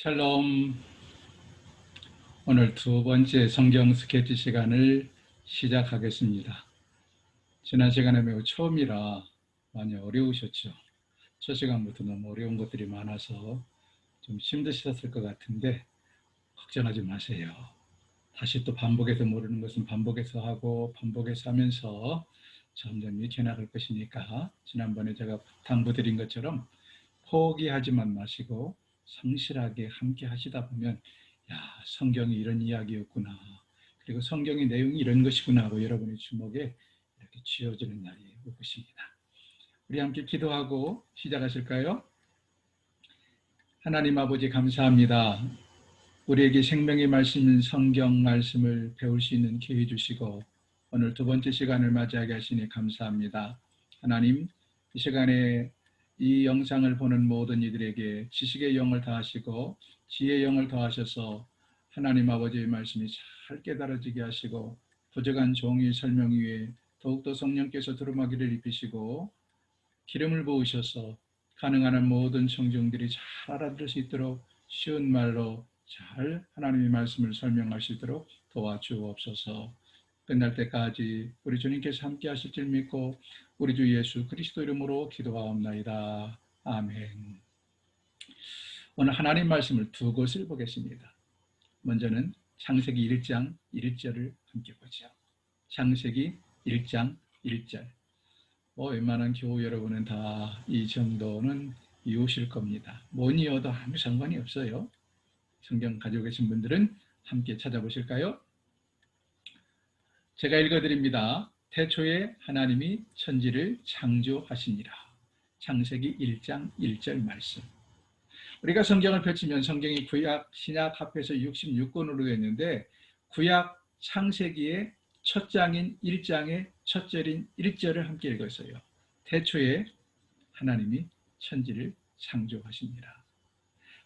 샬롬. 오늘 두 번째 성경 스케치 시간을 시작하겠습니다. 지난 시간에 매우 처음이라 많이 어려우셨죠. 첫 시간부터 너무 어려운 것들이 많아서 좀 힘드셨을 것 같은데 걱정하지 마세요. 다시 또 반복해서 모르는 것은 반복해서 하고 반복해서 하면서 점점 익혀나갈 것이니까 지난번에 제가 당부드린 것처럼 포기하지만 마시고 성실하게 함께 하시다 보면 성경이 이런 이야기였구나, 그리고 성경의 내용이 이런 것이구나 하고 여러분의 주목에 이렇게 쥐어지는 날이 올 것입니다. 우리 함께 기도하고 시작하실까요? 하나님 아버지, 감사합니다. 우리에게 생명의 말씀인 성경 말씀을 배울 수 있는 기회 주시고 오늘 두 번째 시간을 맞이하게 하시니 감사합니다. 하나님, 이 시간에 이 영상을 보는 모든 이들에게 지식의 영을 더하시고 지혜의 영을 더하셔서 하나님 아버지의 말씀이 잘 깨달아지게 하시고 부족한 종의 설명 위에 더욱더 성령께서 두루마기를 입히시고 기름을 부으셔서 가능한 한 모든 청중들이 잘 알아들을 수 있도록 쉬운 말로 잘 하나님의 말씀을 설명할 수 있도록 도와주옵소서. 끝날 때까지 우리 주님께서 함께 하실 줄 믿고 우리 주 예수 그리스도 이름으로 기도하옵나이다. 아멘. 오늘 하나님 말씀을 두 곳을 보겠습니다. 먼저는 창세기 1장 1절을 함께 보죠. 창세기 1장 1절. 웬만한 교우 여러분은 다 이 정도는 이우실 겁니다. 뭐니어도 아무 상관이 없어요. 성경 가지고 계신 분들은 함께 찾아보실까요? 제가 읽어드립니다. 태초에 하나님이 천지를 창조하시니라. 창세기 1장 1절 말씀. 우리가 성경을 펼치면 성경이 구약, 신약 합해서 66권으로 되어 있는데 구약 창세기의 첫 장인 1장의 첫 절인 1절을 함께 읽었어요. 태초에 하나님이 천지를 창조하시니라.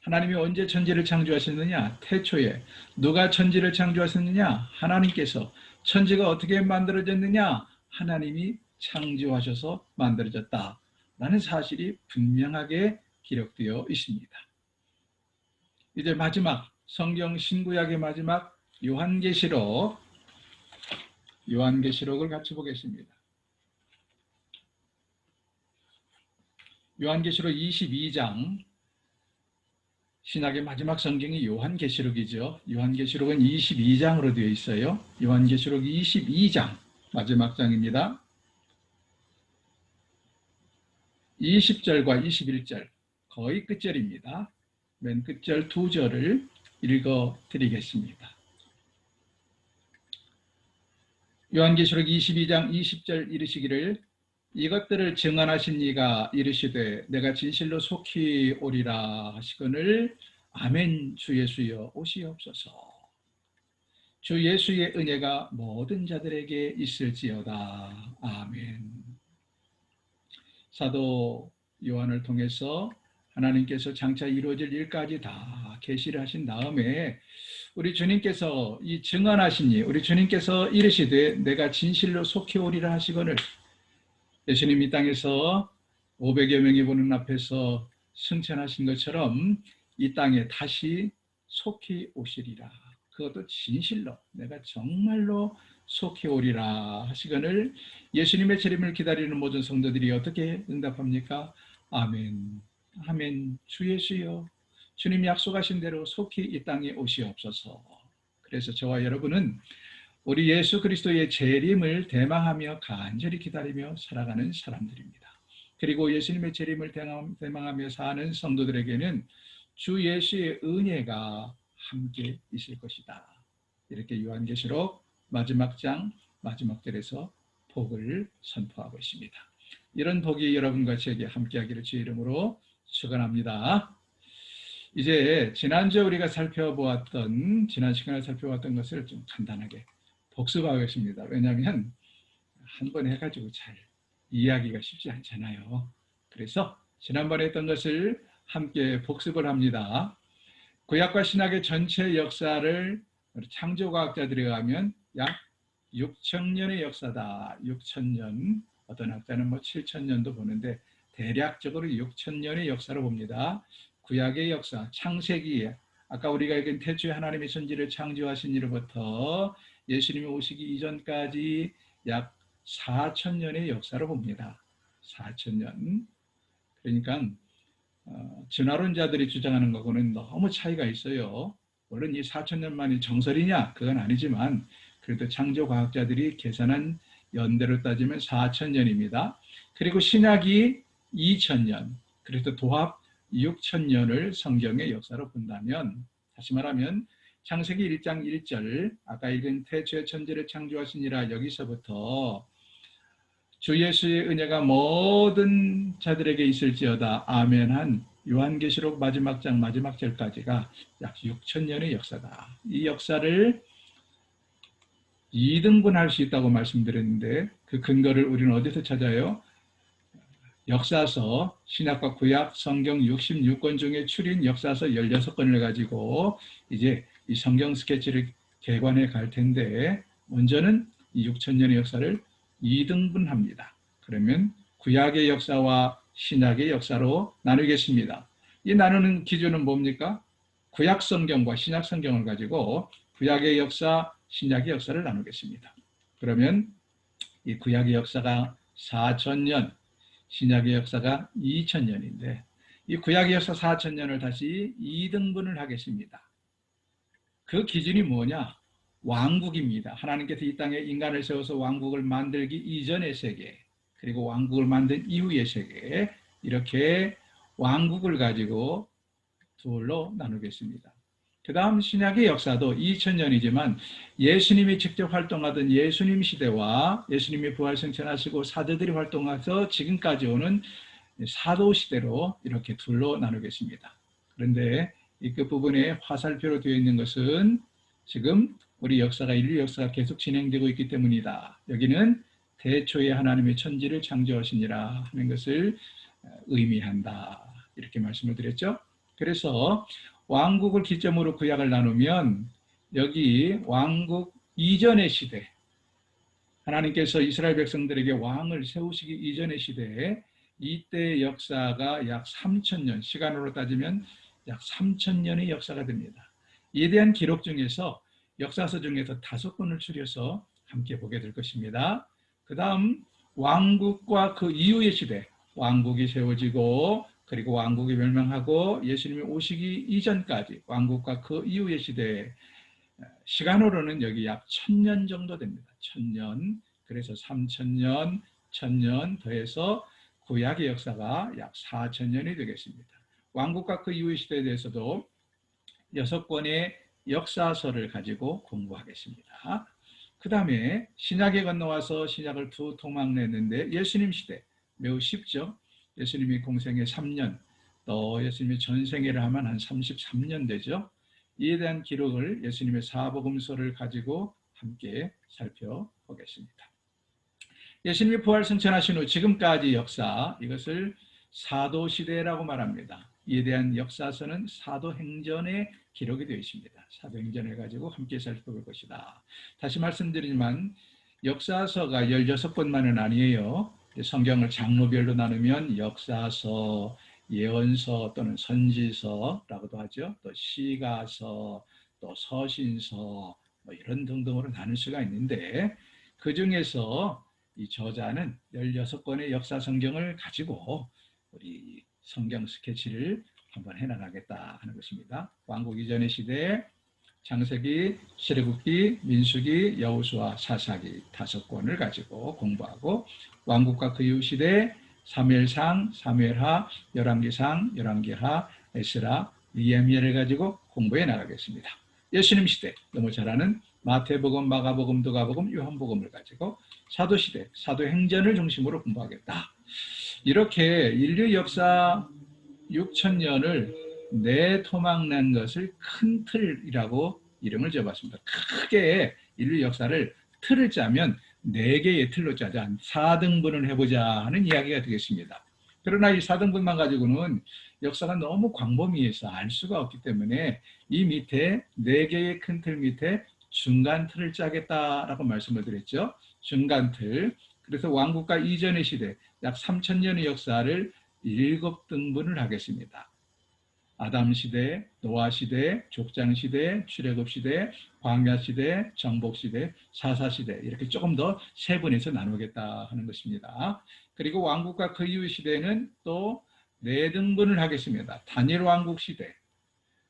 하나님이 언제 천지를 창조하셨느냐? 태초에. 누가 천지를 창조하셨느냐? 하나님께서. 천지가 어떻게 만들어졌느냐? 하나님이 창조하셔서 만들어졌다 라는 사실이 분명하게 기록되어 있습니다. 이제 마지막 성경 신구약의 마지막 요한계시록을 같이 보겠습니다. 요한계시록 22장, 신약의 마지막 성경이 요한계시록이죠. 요한계시록은 22장으로 되어 있어요. 요한계시록 22장 마지막 장입니다. 20절과 21절 거의 끝절입니다. 맨 끝절 두 절을 읽어드리겠습니다. 요한계시록 22장 20절 이르시기를 이것들을 증언하신 이가 이르시되 내가 진실로 속히 오리라 하시거늘 아멘. 주 예수여 오시옵소서. 주 예수의 은혜가 모든 자들에게 있을지어다. 아멘. 사도 요한을 통해서 하나님께서 장차 이루어질 일까지 다 계시를 하신 다음에 우리 주님께서 이 증언하시니 우리 주님께서 이르시되 내가 진실로 속히 오리라 하시거늘 예수님 이 땅에서 500여 명이 보는 앞에서 승천하신 것처럼 이 땅에 다시 속히 오시리라. 그것도 진실로 내가 정말로 속히 오리라 하시거늘 예수님의 재림을 기다리는 모든 성도들이 어떻게 응답합니까? 아멘. 아멘. 주 예수여 주님이 약속하신 대로 속히 이 땅에 오시옵소서. 그래서 저와 여러분은 우리 예수 그리스도의 재림을 대망하며 간절히 기다리며 살아가는 사람들입니다. 그리고 예수님의 재림을 대망하며 사는 성도들에게는 주 예수의 은혜가 함께 있을 것이다. 이렇게 요한계시록 마지막 장 마지막 절에서 복을 선포하고 있습니다. 이런 복이 여러분과 저에게 함께하기를 주의 이름으로 축원합니다. 이제 지난 시간에 살펴보았던 것을 좀 간단하게 복습하겠습니다. 왜냐하면 한 번 해가지고 잘 이해하기가 쉽지 않잖아요. 그래서 지난번에 했던 것을 함께 복습을 합니다. 구약과 신약의 전체 역사를 창조과학자들에 의하면 약 6,000년의 역사다. 6,000년, 어떤 학자는 7,000년도 보는데 대략적으로 6,000년의 역사로 봅니다. 구약의 역사, 창세기에 아까 우리가 읽은 태초에 하나님의 천지를 창조하신 이로부터 예수님이 오시기 이전까지 약 4,000년의 역사를 봅니다. 4,000년. 그러니까 진화론자들이 주장하는 것과는 너무 차이가 있어요. 물론 이 4,000년 만이 정설이냐? 그건 아니지만 그래도 창조과학자들이 계산한 연대로 따지면 4,000년입니다. 그리고 신약이 2,000년, 그래서 도합 6,000년을 성경의 역사로 본다면, 다시 말하면 창세기 1장 1절 아까 읽은 태초에 천지를 창조하시니라, 여기서부터 주 예수의 은혜가 모든 자들에게 있을지어다 아멘한 요한계시록 마지막 장 마지막 절까지가 약 6,000년의 역사다. 이 역사를 2등분할 수 있다고 말씀드렸는데 그 근거를 우리는 어디서 찾아요? 역사서, 신약과 구약, 성경 66권 중에 추린 역사서 16권을 가지고 이제 이 성경 스케치를 개관해 갈 텐데, 먼저는 이 6,000년의 역사를 2등분합니다. 그러면 구약의 역사와 신약의 역사로 나누겠습니다. 이 나누는 기준은 뭡니까? 구약 성경과 신약 성경을 가지고 구약의 역사, 신약의 역사를 나누겠습니다. 그러면 이 구약의 역사가 4,000년, 신약의 역사가 2,000년인데 이 구약의 역사 4,000년을 다시 2등분을 하겠습니다. 그 기준이 뭐냐? 왕국입니다. 하나님께서 이 땅에 인간을 세워서 왕국을 만들기 이전의 세계, 그리고 왕국을 만든 이후의 세계, 이렇게 왕국을 가지고 둘로 나누겠습니다. 그 다음 신약의 역사도 2000년이지만 예수님이 직접 활동하던 예수님 시대와 예수님이 부활승천하시고 사도들이 활동해서 지금까지 오는 사도 시대로 이렇게 둘로 나누겠습니다. 그런데 이 끝부분에 화살표로 되어 있는 것은 지금 우리 역사가, 인류 역사가 계속 진행되고 있기 때문이다. 여기는 태초에 하나님의 천지를 창조하시니라 하는 것을 의미한다. 이렇게 말씀을 드렸죠. 그래서 왕국을 기점으로 구약을 나누면 여기 왕국 이전의 시대, 하나님께서 이스라엘 백성들에게 왕을 세우시기 이전의 시대에 이때 역사가 약 3,000년, 시간으로 따지면 약 3,000년의 역사가 됩니다. 이에 대한 기록 중에서 역사서 중에서 5권을 추려서 함께 보게 될 것입니다. 그 다음 왕국과 그 이후의 시대, 왕국이 세워지고 그리고 왕국이 멸망하고 예수님이 오시기 이전까지 왕국과 그 이후의 시대, 시간으로는 여기 약 1,000년 정도 됩니다. 1,000년. 그래서 3,000년, 1,000년 더해서 구약의 역사가 약 4,000년이 되겠습니다. 왕국과 그 이후의 시대에 대해서도 6권의 역사서를 가지고 공부하겠습니다. 그 다음에 신약에 건너와서 신약을 두 토막 냈는데 예수님 시대 매우 쉽죠. 예수님이 공생애 3년, 또 예수님이 전생애를 하면 한 33년 되죠. 이에 대한 기록을 예수님의 사복음서를 가지고 함께 살펴보겠습니다. 예수님이 부활승천하신 후 지금까지 역사, 이것을 사도시대라고 말합니다. 이에 대한 역사서는 사도행전에 기록이 되어 있습니다. 사도행전을 가지고 함께 살펴볼 것이다. 다시 말씀드리지만 역사서가 16권만은 아니에요. 성경을 장르별로 나누면 역사서, 예언서 또는 선지서라고도 하죠. 또 시가서, 또 서신서, 이런 등등으로 나눌 수가 있는데 그 중에서 이 저자는 16권의 역사 성경을 가지고 우리 성경 스케치를 한번 해나가겠다 하는 것입니다. 왕국 이전의 시대, 창세기, 출애굽기, 민수기, 여호수아, 사사기 5권을 가지고 공부하고 왕국과 그 이후 시대, 사무엘상, 사무엘하, 열왕기상, 열왕기하, 에스라, 니헤미야를 가지고 공부해 나가겠습니다. 예수님 시대, 너무 잘 아는 마태복음, 마가복음, 누가복음, 요한복음을 가지고 사도시대, 사도행전을 중심으로 공부하겠다. 이렇게 인류 역사 6,000년을 네 토막 낸 것을 큰 틀이라고 이름을 지어봤습니다. 크게 인류 역사를 틀을 짜면 4개의 틀로 짜자, 4등분을 해보자 하는 이야기가 되겠습니다. 그러나 이 4등분만 가지고는 역사가 너무 광범위해서 알 수가 없기 때문에 이 밑에 4개의 큰 틀 밑에 중간 틀을 짜겠다라고 말씀을 드렸죠. 중간 틀. 그래서 왕국과 이전의 시대, 약 3,000년의 역사를 7등분을 하겠습니다. 아담 시대, 노아 시대, 족장 시대, 출애굽 시대, 광야 시대, 정복 시대, 사사 시대 이렇게 조금 더 세분해서 나누겠다 하는 것입니다. 그리고 왕국과 그 이후 시대는 또 네 등분을 하겠습니다. 단일 왕국 시대,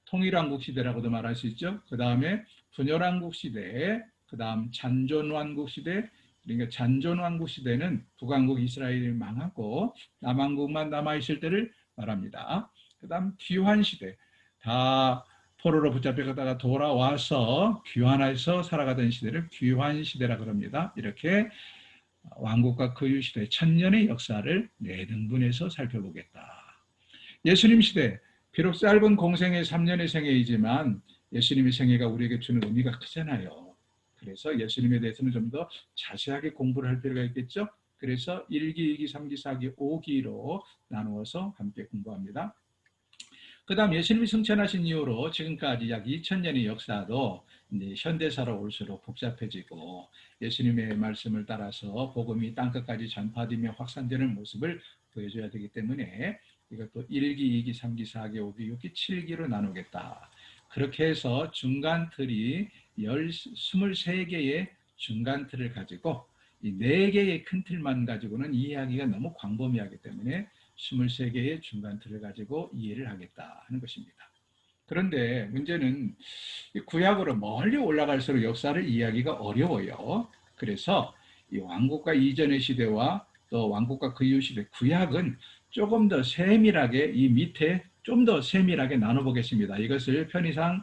통일 왕국 시대라고도 말할 수 있죠. 그 다음에 분열 왕국 시대, 그 다음 잔존 왕국 시대. 그러니까 잔존 왕국 시대는 북왕국 이스라엘이 망하고 남왕국만 남아있을 때를 말합니다. 그 다음 귀환 시대, 다 포로로 붙잡혀가다가 돌아와서 귀환해서 살아가던 시대를 귀환 시대라고 합니다. 이렇게 왕국과 그 이후 시대 천년의 역사를 네 등분해서 살펴보겠다. 예수님 시대, 비록 짧은 공생의 3년의 생애이지만 예수님의 생애가 우리에게 주는 의미가 크잖아요. 그래서 예수님에 대해서는 좀 더 자세하게 공부를 할 필요가 있겠죠. 그래서 1기, 2기, 3기, 4기, 5기로 나누어서 함께 공부합니다. 그 다음 예수님이 승천하신 이후로 지금까지 약 2000년의 역사도 이제 현대사로 올수록 복잡해지고 예수님의 말씀을 따라서 복음이 땅끝까지 전파되며 확산되는 모습을 보여줘야 되기 때문에 이것도 1기, 2기, 3기, 4기, 5기, 6기, 7기로 나누겠다. 그렇게 해서 중간 틀이 23개의 중간 틀을 가지고 이 4개의 큰 틀만 가지고는 이해하기가 너무 광범위하기 때문에 23개의 중간 틀을 가지고 이해를 하겠다 하는 것입니다. 그런데 문제는 구약으로 멀리 올라갈수록 역사를 이해하기가 어려워요. 그래서 이 왕국과 이전의 시대와 또 왕국과 그 이후 시대 구약은 조금 더 세밀하게 이 밑에 좀 더 세밀하게 나눠보겠습니다. 이것을 편의상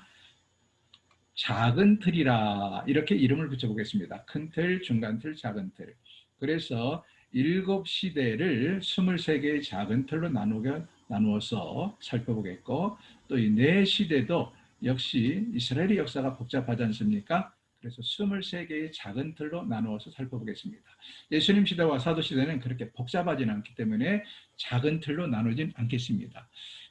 작은 틀이라 이렇게 이름을 붙여보겠습니다. 큰 틀, 중간 틀, 작은 틀. 그래서 7시대를 23개의 작은 틀로 나누어서 살펴보겠고 또 이 4시대도 역시 이스라엘의 역사가 복잡하지 않습니까? 그래서 23개의 작은 틀로 나누어서 살펴보겠습니다. 예수님 시대와 사도 시대는 그렇게 복잡하지는 않기 때문에 작은 틀로 나누진 않겠습니다.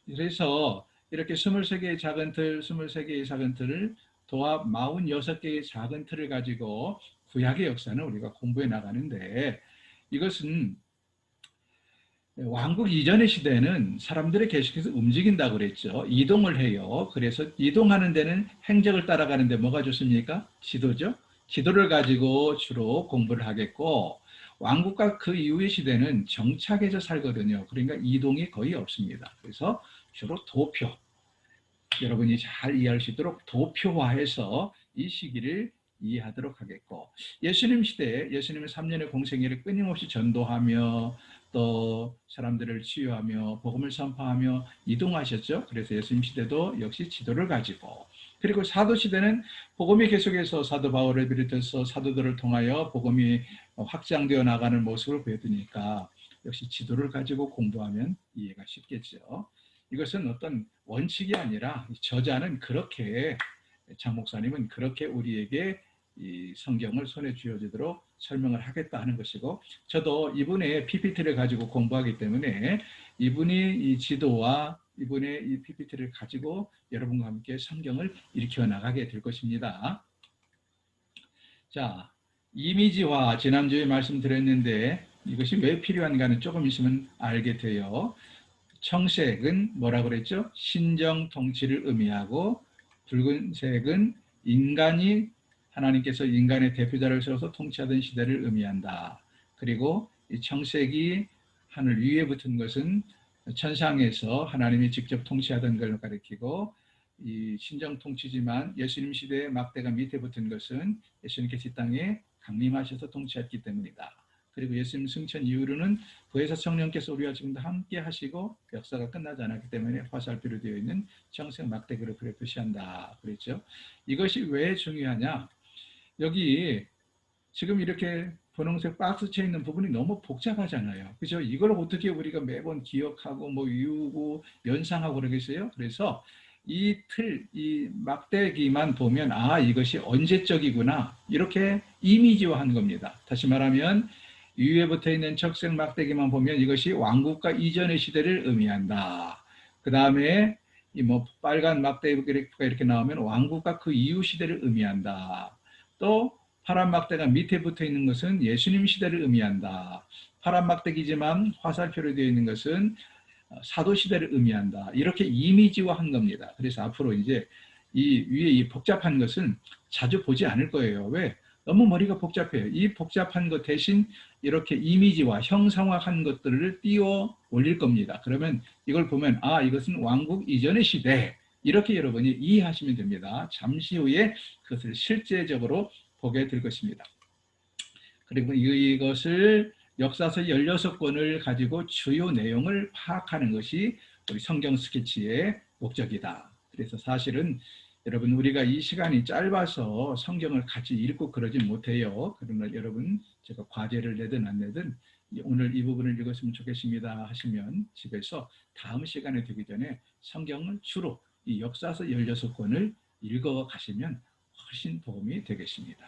그래서 이렇게 23개의 작은 틀, 23개의 작은 틀을 도합 46개의 작은 틀을 가지고 구약의 역사는 우리가 공부해 나가는데 이것은 왕국 이전의 시대에는 사람들이 계속해서 움직인다고 그랬죠. 이동을 해요. 그래서 이동하는 데는 행적을 따라가는데 뭐가 좋습니까? 지도죠. 지도를 가지고 주로 공부를 하겠고 왕국과 그 이후의 시대는 정착해서 살거든요. 그러니까 이동이 거의 없습니다. 그래서 주로 도표, 여러분이 잘 이해할 수 있도록 도표화해서 이 시기를 이해하도록 하겠고 예수님 시대에 예수님은 3년의 공생애를 끊임없이 전도하며 또 사람들을 치유하며 복음을 선포하며 이동하셨죠. 그래서 예수님 시대도 역시 지도를 가지고 그리고 사도 시대는 복음이 계속해서 사도 바울을 비롯해서 사도들을 통하여 복음이 확장되어 나가는 모습을 보여주니까 역시 지도를 가지고 공부하면 이해가 쉽겠죠. 이것은 어떤 원칙이 아니라 저자는 그렇게 장 목사님은 그렇게 우리에게 이 성경을 손에 쥐어주도록 설명을 하겠다 하는 것이고 저도 이분의 PPT를 가지고 공부하기 때문에 이분이 이 지도와 이분의 이 PPT를 가지고 여러분과 함께 성경을 일으켜 나가게 될 것입니다. 자, 이미지화 지난주에 말씀드렸는데 이것이 왜 필요한가는 조금 있으면 알게 돼요. 청색은 뭐라고 그랬죠? 신정 통치를 의미하고 붉은색은 인간이 하나님께서 인간의 대표자를 세워서 통치하던 시대를 의미한다. 그리고 이 청색이 하늘 위에 붙은 것은 천상에서 하나님이 직접 통치하던 걸 가리키고 이 신정 통치지만 예수님 시대의 막대가 밑에 붙은 것은 예수님께서 이 땅에 강림하셔서 통치했기 때문이다. 그리고 예수님 승천 이후로는 부에서 성령께서 우리와 지금도 함께 하시고 역사가 끝나지 않았기 때문에 화살표로 되어 있는 청색 막대기로 그래 표시한다. 그랬죠. 이것이 왜 중요하냐? 여기 지금 이렇게 분홍색 박스 채 있는 부분이 너무 복잡하잖아요. 그죠? 이걸 어떻게 우리가 매번 기억하고 뭐 외우고 연상하고 그러겠어요? 그래서 이 틀, 이 막대기만 보면 아 이것이 언제적이구나 이렇게 이미지화한 겁니다. 다시 말하면 위에 붙어 있는 적색 막대기만 보면 이것이 왕국과 이전의 시대를 의미한다. 그 다음에 이 뭐 빨간 막대기가 이렇게 나오면 왕국과 그 이후 시대를 의미한다. 또 파란 막대가 밑에 붙어 있는 것은 예수님 시대를 의미한다. 파란 막대기지만 화살표로 되어 있는 것은 사도 시대를 의미한다. 이렇게 이미지화한 겁니다. 그래서 앞으로 이제 이 위에 이 복잡한 것은 자주 보지 않을 거예요. 왜? 너무 머리가 복잡해요. 이 복잡한 것 대신 이렇게 이미지화, 형상화한 것들을 띄워 올릴 겁니다. 그러면 이걸 보면 아, 이것은 왕국 이전의 시대. 이렇게 여러분이 이해하시면 됩니다. 잠시 후에 그것을 실제적으로 보게 될 것입니다. 그리고 이것을 역사서 16권을 가지고 주요 내용을 파악하는 것이 우리 성경 스케치의 목적이다. 그래서 사실은 여러분 우리가 이 시간이 짧아서 성경을 같이 읽고 그러지 못해요. 그러나 여러분 제가 과제를 내든 안 내든 오늘 이 부분을 읽었으면 좋겠습니다 하시면 집에서 다음 시간에 되기 전에 성경을 주로 이 역사서 16권을 읽어 가시면 훨씬 도움이 되겠습니다.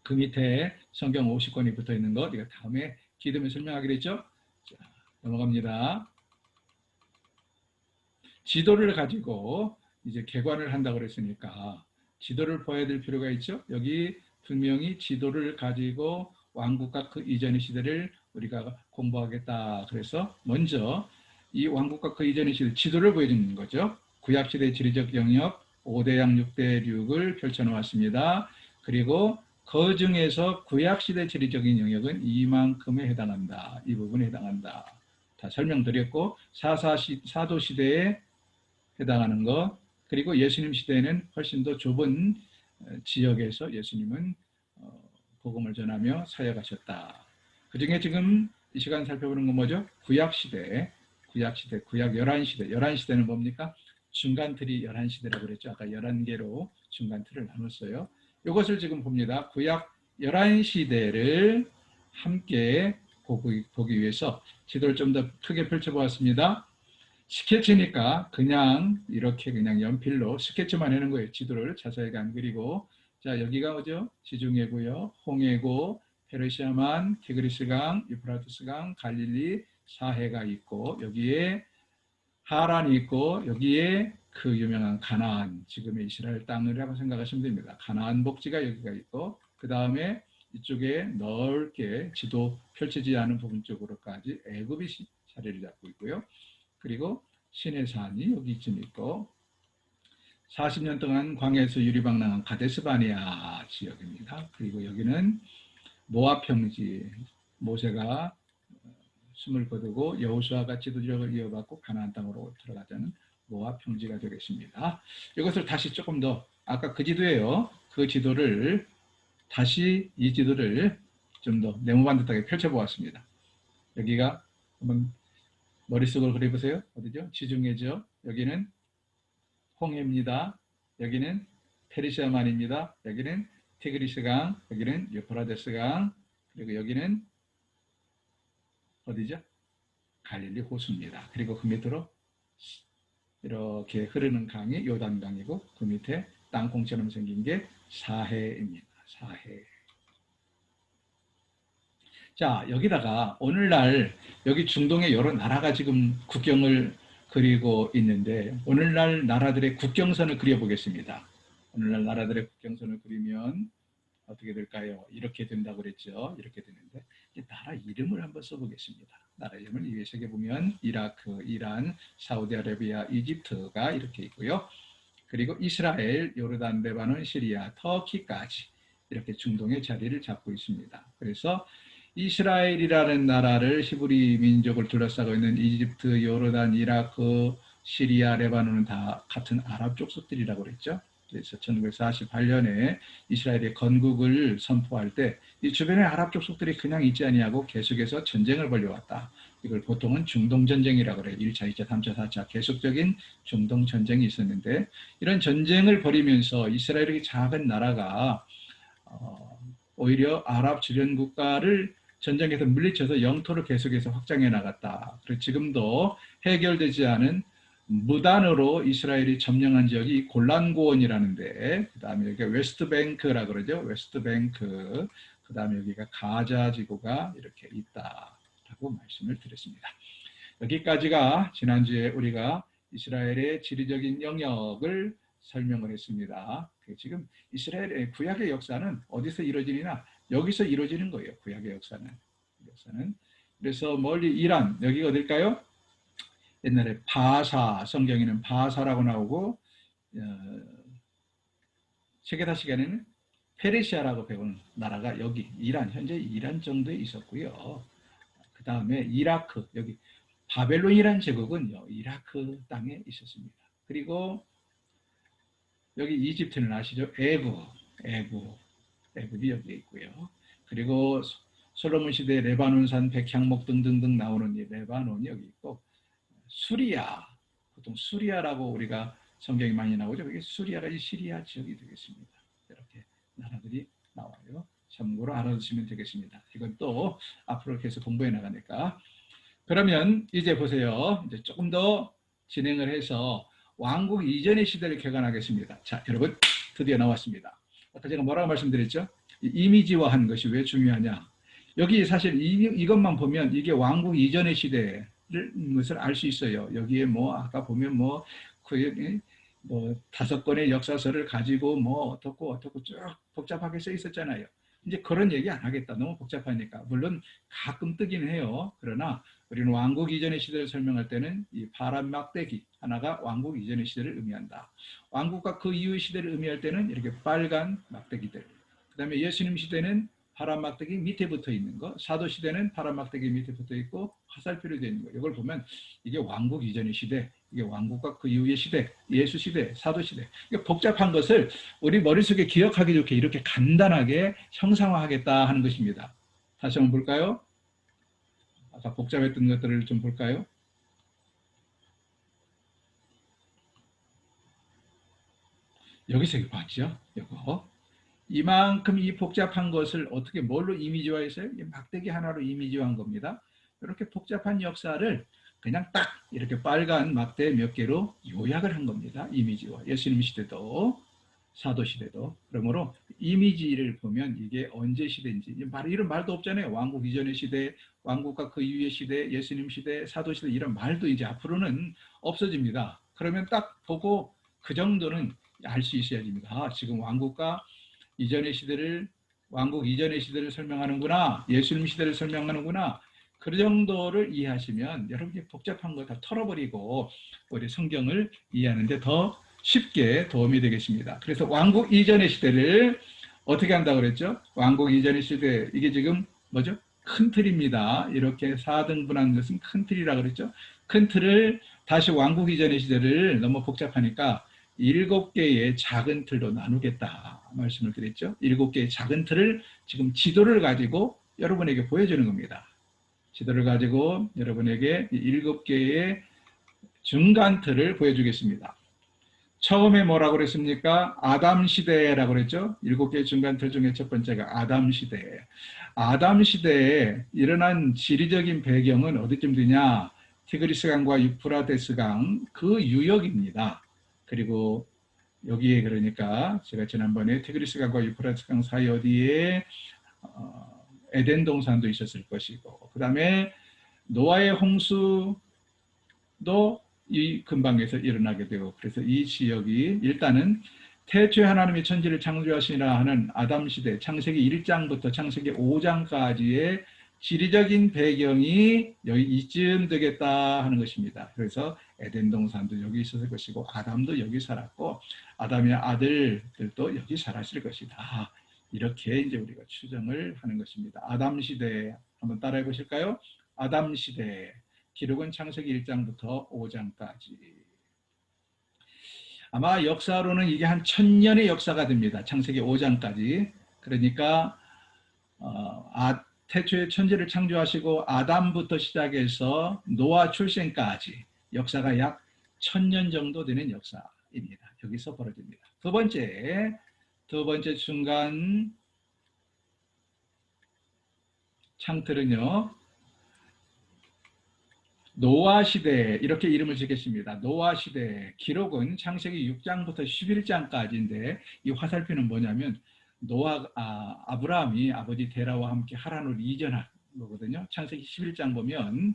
그 밑에 성경 50권이 붙어 있는 거 우리가 다음에 기도면 설명하기로 했죠? 자, 넘어갑니다. 지도를 가지고 이제 개관을 한다고 그랬으니까 지도를 봐야 될 필요가 있죠? 여기 분명히 지도를 가지고 왕국과 그 이전의 시대를 우리가 공부하겠다. 그래서 먼저 이 왕국과 그 이전의 시대 지도를 보여주는 거죠. 구약시대 지리적 영역 5대양 6대륙을 펼쳐놓았습니다. 그리고 그 중에서 구약시대 지리적인 영역은 이만큼에 해당한다. 이 부분에 해당한다. 다 설명드렸고 사도시대에 해당하는 것 그리고 예수님 시대에는 훨씬 더 좁은 지역에서 예수님은 복음을 전하며 사역하셨다. 그 중에 지금 이 시간 살펴보는 건 뭐죠? 구약시대, 구약 11시대. 11시대는 뭡니까? 중간틀이 11시대라고 그랬죠. 아까 11개로 중간틀을 나눴어요. 이것을 지금 봅니다. 구약 11시대를 함께 보기 위해서 지도를 좀 더 크게 펼쳐보았습니다. 스케치니까 그냥 이렇게 그냥 연필로 스케치만 하는 거예요. 지도를 자세하게 안 그리고. 자, 여기가 어디죠? 지중해고요. 홍해고, 페르시아만, 티그리스강, 유프라테스강, 갈릴리, 사해가 있고 여기에 하란이 있고 여기에 그 유명한 가나안, 지금의 이스라엘 땅이라고 생각하시면 됩니다. 가나안 복지가 여기가 있고 그 다음에 이쪽에 넓게 지도 펼쳐지지 않은 부분 쪽으로까지 애굽이 자리를 잡고 있고요. 그리고 시내산이 여기쯤 있고 40년 동안 광야에서 유리방랑한 가데스바네아 지역입니다. 그리고 여기는 모압 평지, 모세가 숨을 거두고 여호수아가 지도력을 이어받고 가나안 땅으로 들어가자는 모압 평지가 되겠습니다. 이것을 다시 조금 더 아까 그 지도예요. 그 지도를 다시 이 지도를 좀 더 네모반듯하게 펼쳐보았습니다. 여기가 한번 머릿속으로 그려보세요. 어디죠? 지중해죠. 여기는 홍해입니다. 여기는 페르시아만입니다. 여기는 티그리스강, 여기는 유프라데스강, 그리고 여기는 어디죠? 갈릴리 호수입니다. 그리고 그 밑으로 이렇게 흐르는 강이 요단강이고 그 밑에 땅콩처럼 생긴 게 사해입니다. 사해. 자, 여기다가 오늘날 여기 중동의 여러 나라가 지금 국경을 그리고 있는데 오늘날 나라들의 국경선을 그려보겠습니다. 오늘날 나라들의 국경선을 그리면 어떻게 될까요? 이렇게 된다고 그랬죠. 이렇게 되는데 나라 이름을 한번 써보겠습니다. 나라 이름을 이 위에 보면 이라크, 이란, 사우디아라비아, 이집트가 이렇게 있고요. 그리고 이스라엘, 요르단, 레바논, 시리아, 터키까지 이렇게 중동의 자리를 잡고 있습니다. 그래서 이스라엘이라는 나라를 히브리 민족을 둘러싸고 있는 이집트, 요르단, 이라크, 시리아, 레바논은 다 같은 아랍 족속들이라고 그랬죠. 그래서 1948년에 이스라엘의 건국을 선포할 때 이 주변의 아랍 족속들이 그냥 있지 아니하고 계속해서 전쟁을 벌여왔다. 이걸 보통은 중동전쟁이라고 그래요. 1차, 2차, 3차, 4차 계속적인 중동전쟁이 있었는데 이런 전쟁을 벌이면서 이스라엘의 작은 나라가 오히려 아랍 주변 국가를 전쟁에서 물리쳐서 영토를 계속해서 확장해 나갔다. 그리고 지금도 해결되지 않은 무단으로 이스라엘이 점령한 지역이 골란고원이라는데 그 다음에 여기가 웨스트뱅크라고 그러죠. 웨스트뱅크. 그 다음에 여기가 가자 지구가 이렇게 있다라고 말씀을 드렸습니다. 여기까지가 지난주에 우리가 이스라엘의 지리적인 영역을 설명을 했습니다. 지금 이스라엘의 구약의 역사는 어디서 이루어지느냐? 여기서 이루어지는 거예요. 구약의 역사는. 그래서 멀리 이란, 여기가 어딜까요? 옛날에 바사, 성경에는 바사라고 나오고 세계다시기에는 페르시아라고 배운 나라가 여기 이란, 현재 이란 정도에 있었고요. 그 다음에 이라크, 여기 바벨론이라는 제국은 이라크 땅에 있었습니다. 그리고 여기 이집트는 아시죠? 애굽이 여기 있고요. 그리고 솔로몬 시대 레바논산 백향목 등등등 나오는 이 레바논이 여기 있고, 수리아, 보통 수리아라고 우리가 성경이 많이 나오죠. 그게 수리아가 이 시리아 지역이 되겠습니다. 이렇게 나라들이 나와요. 참고로 알아두시면 되겠습니다. 이건 또 앞으로 계속 공부해 나가니까. 그러면 이제 보세요. 이제 조금 더 진행을 해서 왕국 이전의 시대를 개관하겠습니다. 자, 여러분 드디어 나왔습니다. 아까 제가 뭐라고 말씀드렸죠? 이미지화하는 것이 왜 중요하냐? 여기 사실 이것만 보면 이게 왕국 이전의 시대를 것을 알 수 있어요. 여기에 뭐 아까 보면 뭐 5권의 역사서를 가지고 뭐 어떻고 쭉 복잡하게 써 있었잖아요. 이제 그런 얘기 안 하겠다. 너무 복잡하니까. 물론 가끔 뜨긴 해요. 그러나 우리는 왕국 이전의 시대를 설명할 때는 이 파란 막대기 하나가 왕국 이전의 시대를 의미한다. 왕국과 그 이후의 시대를 의미할 때는 이렇게 빨간 막대기들. 그 다음에 예수님 시대는 파란 막대기 밑에 붙어 있는 거, 사도 시대는 파란 막대기 밑에 붙어 있고 화살표로 되어 있는 거. 이걸 보면 이게 왕국 이전의 시대, 이게 왕국과 그 이후의 시대, 예수 시대, 사도 시대. 이게 복잡한 것을 우리 머릿속에 기억하기 좋게 이렇게 간단하게 형상화하겠다 하는 것입니다. 다시 한번 볼까요? 아까 복잡했던 것들을 좀 볼까요? 여기서 이거 봤죠? 이거. 이만큼 이 복잡한 것을 어떻게 뭘로 이미지화했어요? 막대기 하나로 이미지화한 겁니다. 이렇게 복잡한 역사를 그냥 딱 이렇게 빨간 막대 몇 개로 요약을 한 겁니다. 이미지화. 예수님 시대도 사도 시대도. 그러므로 이미지를 보면 이게 언제 시대인지 이런 말도 없잖아요. 왕국 이전의 시대, 왕국과 그 이후의 시대, 예수님 시대, 사도 시대 이런 말도 이제 앞으로는 없어집니다. 그러면 딱 보고 그 정도는 알 수 있어야 됩니다. 아, 지금 왕국과 이전의 시대를 왕국 이전의 시대를 설명하는구나. 예수님 시대를 설명하는구나. 그 정도를 이해하시면 여러분이 복잡한 거 다 털어버리고 우리 성경을 이해하는데 더 쉽게 도움이 되겠습니다. 그래서 왕국 이전의 시대를 어떻게 한다고 그랬죠? 왕국 이전의 시대, 이게 지금 뭐죠? 큰 틀입니다. 이렇게 4등분한 것은 큰 틀이라고 그랬죠? 큰 틀을 다시 왕국 이전의 시대를 너무 복잡하니까 7개의 작은 틀로 나누겠다 말씀을 드렸죠. 7개의 작은 틀을 지금 지도를 가지고 여러분에게 보여주는 겁니다. 지도를 가지고 여러분에게 7개의 중간 틀을 보여주겠습니다. 처음에 뭐라고 그랬습니까? 아담 시대라고 그랬죠. 7개의 중간 틀 중에 첫 번째가 아담 시대. 아담 시대에 일어난 지리적인 배경은 어디쯤 되냐? 티그리스강과 유프라테스강 그 유역입니다. 그리고 여기에 그러니까 제가 지난번에 티그리스강과 유프라테스강 사이 어디에 에덴 동산도 있었을 것이고, 그 다음에 노아의 홍수도 이 근방에서 일어나게 되고, 그래서 이 지역이 일단은 태초에 하나님이 천지를 창조하시니라 하는 아담 시대, 창세기 1장부터 창세기 5장까지의 지리적인 배경이 여기 이쯤 되겠다 하는 것입니다. 그래서 에덴 동산도 여기 있었을 것이고, 아담도 여기 살았고, 아담의 아들들도 여기 살았을 것이다. 이렇게 이제 우리가 추정을 하는 것입니다. 아담 시대 한번 따라해 보실까요? 아담 시대 기록은 창세기 1장부터 5장까지. 아마 역사로는 이게 한 1000년의 역사가 됩니다. 창세기 5장까지. 그러니까 태초에 천지를 창조하시고 아담부터 시작해서 노아 출생까지 역사가 약 1000년 정도 되는 역사입니다. 여기서 벌어집니다. 두 번째 중간 창틀은요, 노아 시대 이렇게 이름을 짓겠습니다. 노아 시대 기록은 창세기 6장부터 11장까지인데 이 화살표는 뭐냐면 아브라함이 아버지 데라와 함께 하란으로 이전한 거거든요. 창세기 11장 보면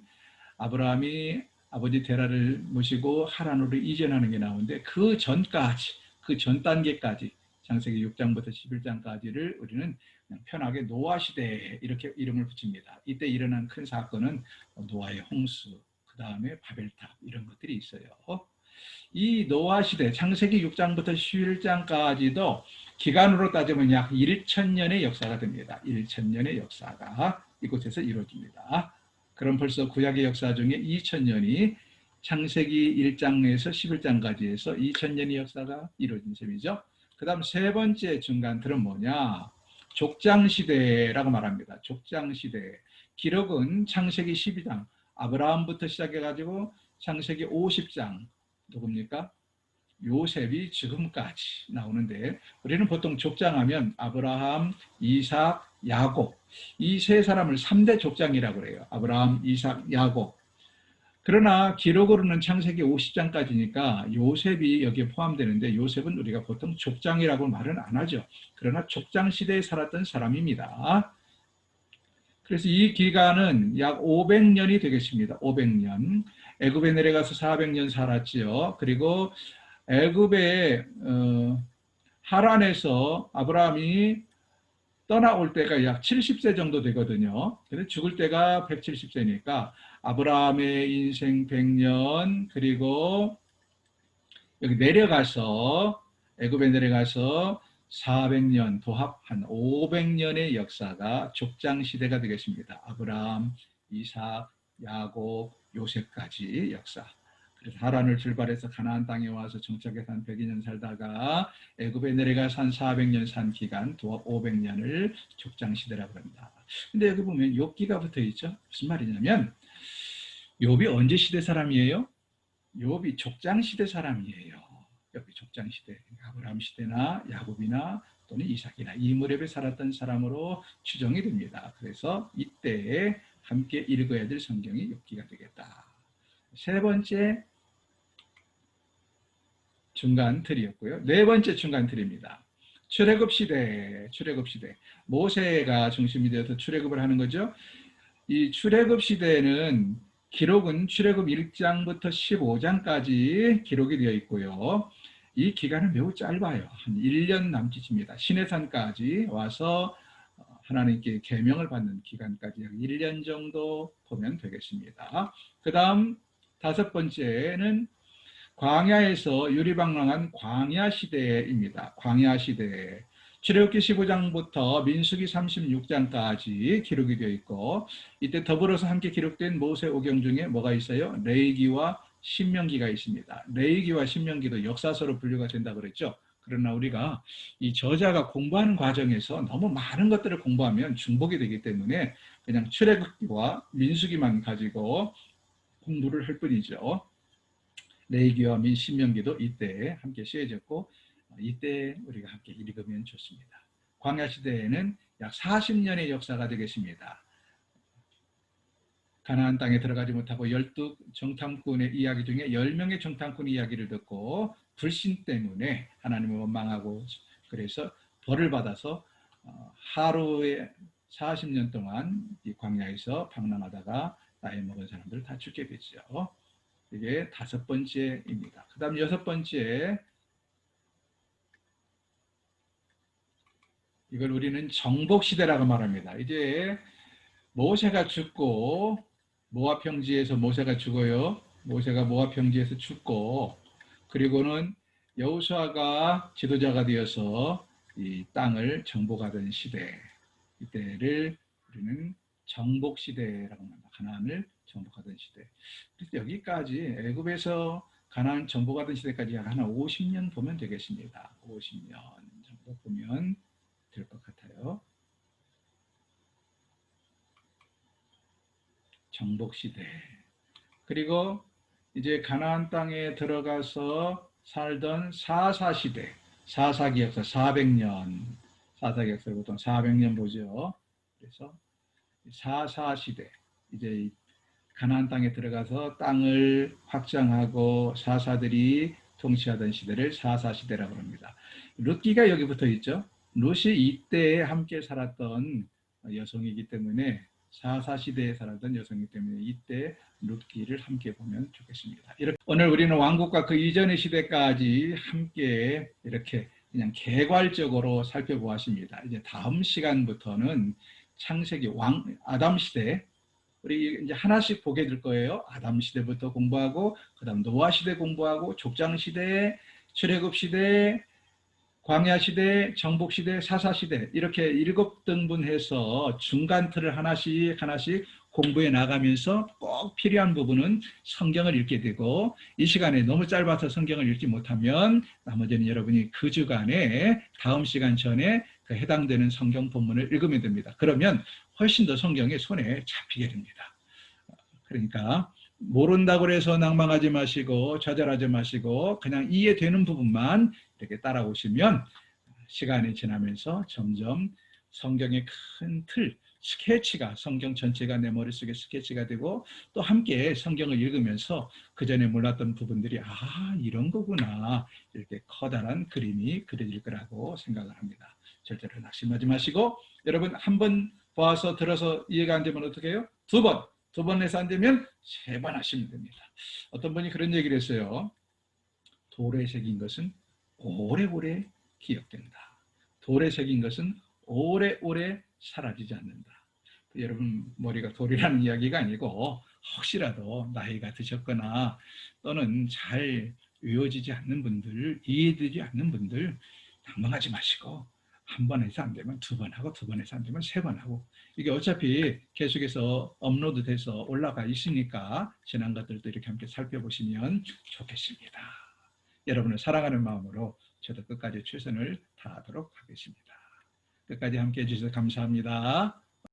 아브라함이 아버지 데라를 모시고 하란으로 이전하는 게 나오는데 그 전까지, 그 전 단계까지 창세기 6장부터 11장까지를 우리는 그냥 편하게 노아 시대 이렇게 이름을 붙입니다. 이때 일어난 큰 사건은 노아의 홍수, 그 다음에 바벨탑 이런 것들이 있어요. 이 노아 시대 창세기 6장부터 11장까지도 기간으로 따지면 약 1천년의 역사가 됩니다. 1천년의 역사가 이곳에서 이루어집니다. 그럼 벌써 구약의 역사 중에 2000년이 창세기 1장에서 11장까지 해서 2000년의 역사가 이루어진 셈이죠. 그 다음 세 번째 중간틀은 뭐냐? 족장시대라고 말합니다. 족장시대. 기록은 창세기 12장, 아브라함부터 시작해가지고 창세기 50장, 누굽니까? 요셉이 지금까지 나오는데, 우리는 보통 족장하면 아브라함, 이삭, 야곱, 이 세 사람을 3대 족장이라고 그래요. 아브라함, 이삭, 야곱. 그러나 기록으로는 창세기 50장까지니까 요셉이 여기에 포함되는데, 요셉은 우리가 보통 족장이라고 말은 안 하죠. 그러나 족장 시대에 살았던 사람입니다. 그래서 이 기간은 약 500년이 되겠습니다. 500년. 애굽에 내려가서 400년 살았지요. 그리고 애굽의 하란에서 아브라함이 떠나올 때가 약 70세 정도 되거든요. 근데 죽을 때가 170세니까 아브라함의 인생 100년, 그리고 여기 내려가서 애굽에 내려가서 400년, 도합 한 500년의 역사가 족장 시대가 되겠습니다. 아브라함, 이삭, 야곱, 요셉까지 역사. 그래서 하란을 출발해서 가나안 땅에 와서 정착해서 한 102년 살다가 애굽에 내려가서 한 400년 산 기간, 도합 500년을 족장 시대라고 합니다. 근데 여기 보면 욥기가 붙어 있죠. 무슨 말이냐면 욥이 언제 시대 사람이에요? 욥이 족장 시대 사람이에요. 욥이 족장 시대, 아브라함 시대나 야곱이나 또는 이삭이나 이 무렵에 살았던 사람으로 추정이 됩니다. 그래서 이때에 함께 읽어야 될 성경이 욥기가 되겠다. 세 번째 중간 틀이었고요. 네 번째 중간 틀입니다. 출애굽 시대, 출애굽 시대. 모세가 중심이 되어서 출애굽을 하는 거죠. 이 출애굽 시대는 기록은 출애굽 1장부터 15장까지 기록이 되어 있고요. 이 기간은 매우 짧아요. 한 1년 남짓입니다. 시내산까지 와서 하나님께 계명을 받는 기간까지 약 1년 정도 보면 되겠습니다. 그 다음 다섯 번째는 광야에서 유리방랑한 광야 시대입니다. 광야 시대. 출애굽기 15장부터 민수기 36장까지 기록이 되어 있고, 이때 더불어서 함께 기록된 모세 오경 중에 뭐가 있어요? 레위기와 신명기가 있습니다. 레위기와 신명기도 역사서로 분류가 된다고 그랬죠. 그러나 우리가 이 저자가 공부하는 과정에서 너무 많은 것들을 공부하면 중복이 되기 때문에 그냥 출애굽기와 민수기만 가지고 공부를 할 뿐이죠. 레위기와 신명기도 이때 함께 쓰여졌고, 이때 우리가 함께 읽으면 좋습니다. 광야 시대에는 약 40년의 역사가 되겠습니다. 가나안 땅에 들어가지 못하고 12 정탐꾼의 이야기 중에 10명의 정탐꾼 이야기를 듣고 불신 때문에 하나님을 원망하고, 그래서 벌을 받아서 하루에 40년 동안 이 광야에서 방랑하다가 나이 먹은 사람들 다 죽게 되죠. 이게 다섯 번째입니다. 그 다음 여섯 번째, 이걸 우리는 정복시대라고 말합니다. 이제 모세가 죽고, 모압 평지에서 모세가 죽어요. 모세가 모압 평지에서 죽고, 그리고는 여호수아가 지도자가 되어서 이 땅을 정복하던 시대, 이때를 우리는 정복시대라고 합니다. 가나안을 정복하던 시대. 그래서 여기까지 애굽에서 가나안 정복하던 시대까지 한 50년 보면 되겠습니다. 50년 정도 보면 될 것 같아요. 정복시대. 그리고 이제 가나안 땅에 들어가서 살던 사사시대, 사사기역사 400년, 사사기역사 보통 400년 보죠. 그래서 사사시대, 이제 가나안 땅에 들어가서 땅을 확장하고 사사들이 통치하던 시대를 사사시대라고 합니다. 룻기가 여기 붙어 있죠. 룻이 이때에 함께 살았던 여성이기 때문에, 사사시대에 살았던 여성이기 때문에 이때 룻기를 함께 보면 좋겠습니다. 이렇게 오늘 우리는 왕국과 그 이전의 시대까지 함께 이렇게 그냥 개괄적으로 살펴보았습니다. 이제 다음 시간부터는 창세기 아담 시대, 우리 이제 하나씩 보게 될 거예요. 아담 시대부터 공부하고, 그다음 노아 시대 공부하고, 족장 시대, 출애굽 시대, 광야 시대, 정복 시대, 사사 시대 이렇게 7등분해서 중간 틀을 하나씩 하나씩 공부해 나가면서 꼭 필요한 부분은 성경을 읽게 되고, 이 시간에 너무 짧아서 성경을 읽지 못하면 나머지는 여러분이 그 주간에 다음 시간 전에 그 해당되는 성경 본문을 읽으면 됩니다. 그러면 훨씬 더 성경이 손에 잡히게 됩니다. 그러니까 모른다고 해서 낭망하지 마시고 좌절하지 마시고 그냥 이해되는 부분만 이렇게 따라오시면 시간이 지나면서 점점 성경의 큰 틀, 스케치가, 성경 전체가 내 머릿속에 스케치가 되고, 또 함께 성경을 읽으면서 그 전에 몰랐던 부분들이 이런 거구나, 이렇게 커다란 그림이 그려질 거라고 생각을 합니다. 절대로 낙심하지 마시고, 여러분 한 번 봐서 들어서 이해가 안 되면 어떻게 해요? 두 번 해서 안 되면 3번 하시면 됩니다. 어떤 분이 그런 얘기를 했어요. 돌에 새긴 것은 오래오래 기억된다. 돌에 새긴 것은 오래오래 사라지지 않는다. 여러분 머리가 돌이라는 이야기가 아니고, 혹시라도 나이가 드셨거나 또는 잘 외워지지 않는 분들, 이해되지 않는 분들 당황하지 마시고, 한 번 해서 안 되면 2번 하고, 2번 해서 안 되면 3번 하고, 이게 어차피 계속해서 업로드 돼서 올라가 있으니까 지난 것들도 이렇게 함께 살펴보시면 좋겠습니다. 여러분을 사랑하는 마음으로 저도 끝까지 최선을 다하도록 하겠습니다. 끝까지 함께 해주셔서 감사합니다.